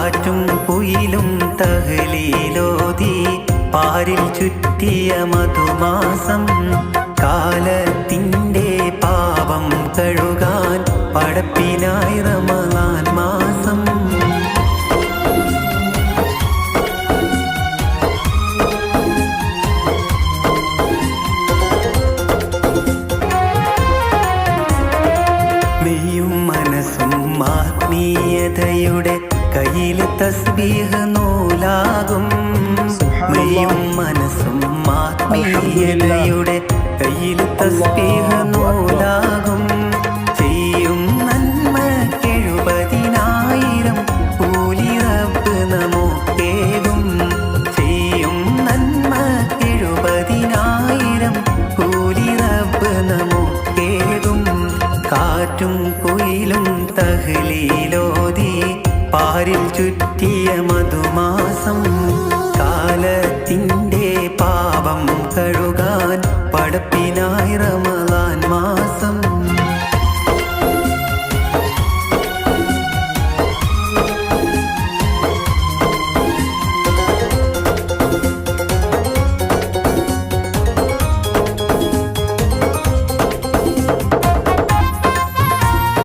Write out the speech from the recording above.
കാറ്റും കുയിലും തഹ്ലീലോതി പാരിൽ ചുറ്റിയ മധുമാസം കാലത്തിൻ്റെ പാപം കഴുകാൻ പടപ്പിനായി റമളാൻ മാസം മെയ്യും മനസ്സും ആത്മീയതയുടെ കയ്യിൽ തസ്ബീഹ് നൂലാകും മെയ്യും മനസ്സും ആത്മീയതയുടെ കയ്യിൽ തസ്ബീഹ് നൂലാകും ചെയ്യും നന്മക്കെഴുപതിനായിരം കൂലി റബ്ബ് നമുക്കേകും ചെയ്യും നന്മക്കെഴുപതിനായിരം കൂലി റബ്ബ് നമുക്കേകും കാറ്റും കുയിലും തഹ്ലീലോതി പാരിൽ ചുറ്റിയ മധുമാസം കാലത്തിൻ്റെ പാപം കഴുകാൻ പടപ്പിൻ